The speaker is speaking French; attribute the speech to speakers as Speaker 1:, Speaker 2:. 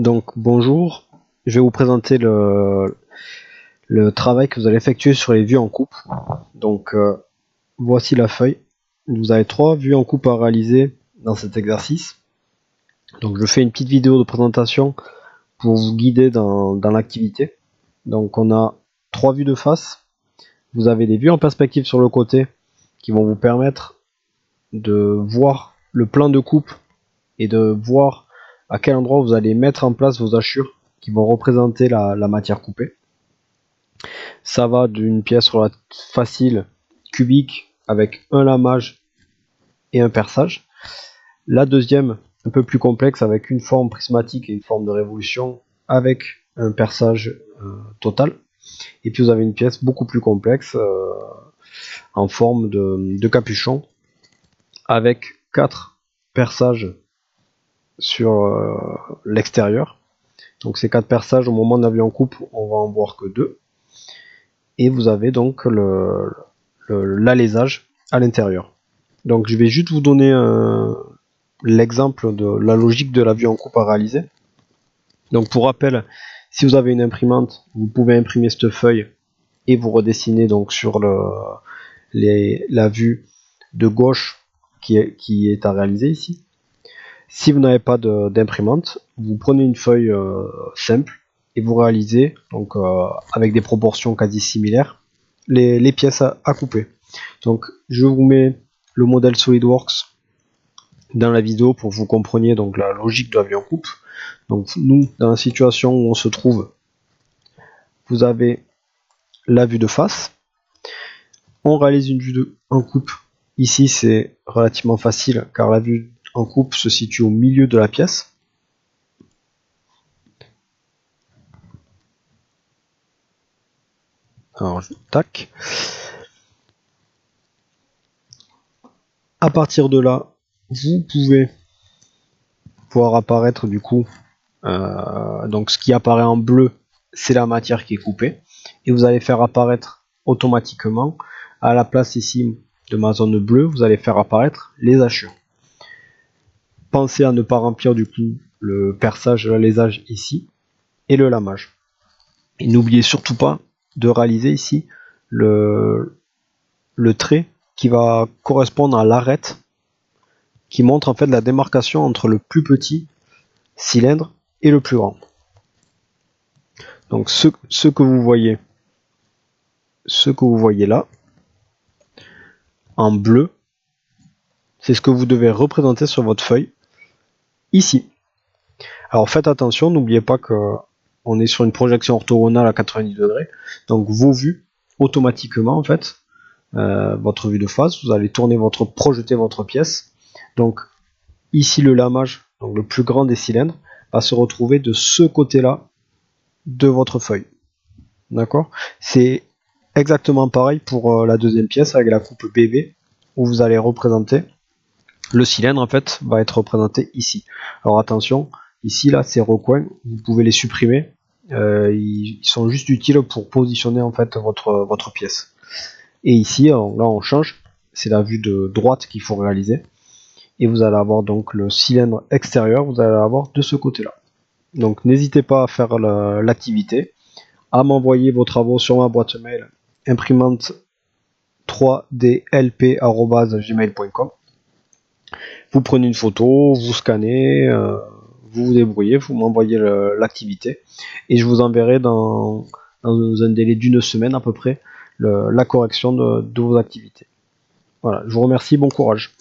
Speaker 1: Donc bonjour, je vais vous présenter le travail que vous allez effectuer sur les vues en coupe. Donc voici la feuille. Vous avez 3 vues en coupe à réaliser dans cet exercice. Donc je fais une petite vidéo de présentation pour vous guider dans l'activité. Donc on a 3 vues de face. Vous avez des vues en perspective sur le côté qui vont vous permettre de voir le plan de coupe et de voir à quel endroit vous allez mettre en place vos hachures qui vont représenter la matière coupée. Ça va d'une pièce facile, cubique, avec un lamage et un perçage. La deuxième, un peu plus complexe, avec une forme prismatique et une forme de révolution, avec un perçage total. Et puis vous avez une pièce beaucoup plus complexe, en forme de capuchon, avec 4 perçages sur l'extérieur. Donc ces 4 perçages, au moment de la vue en coupe, on va en voir que 2. Et vous avez donc l'alésage à l'intérieur. Donc je vais juste vous donner l'exemple de la logique de la vue en coupe à réaliser. Donc pour rappel, si vous avez une imprimante, vous pouvez imprimer cette feuille et vous redessiner donc sur la vue de gauche qui est à réaliser ici. Si vous n'avez pas d'imprimante, vous prenez une feuille simple et vous réalisez, donc avec des proportions quasi similaires, les pièces à couper. Donc je vous mets le modèle SolidWorks dans la vidéo pour que vous compreniez donc la logique de la vue en coupe. Donc nous, dans la situation où on se trouve, vous avez la vue de face. On réalise une vue en coupe. Ici c'est relativement facile car la vue en coupe se situe au milieu de la pièce. Alors tac. À partir de là, vous pouvez voir apparaître du coup, donc ce qui apparaît en bleu, c'est la matière qui est coupée, et vous allez faire apparaître automatiquement, à la place ici de ma zone bleue, vous allez faire apparaître les hachures. Pensez à ne pas remplir du coup le perçage, l'alésage ici, et le lamage. Et n'oubliez surtout pas de réaliser ici le trait qui va correspondre à l'arête, qui montre en fait la démarcation entre le plus petit cylindre et le plus grand. Donc ce que vous voyez là en bleu, c'est ce que vous devez représenter sur votre feuille ici. Alors faites attention, n'oubliez pas que on est sur une projection orthogonale à 90 degrés, donc vos vues automatiquement en fait, votre vue de face, vous allez projeter votre pièce. Donc ici le lamage, donc le plus grand des cylindres, va se retrouver de ce côté-là de votre feuille. D'accord? C'est exactement pareil pour la deuxième pièce avec la coupe BB, où vous allez représenter le cylindre en fait va être représenté ici. Alors attention, ici là ces recoins, vous pouvez les supprimer. Ils sont juste utiles pour positionner en fait votre pièce. Et ici, alors, là on change, c'est la vue de droite qu'il faut réaliser. Et vous allez avoir donc le cylindre extérieur, vous allez l'avoir de ce côté-là. Donc n'hésitez pas à faire l'activité, à m'envoyer vos travaux sur ma boîte mail imprimante 3dlp@gmail.com. Vous prenez une photo, vous scannez, vous vous débrouillez, vous m'envoyez l'activité et je vous enverrai dans un délai d'une semaine à peu près la correction de vos activités. Voilà, je vous remercie, bon courage.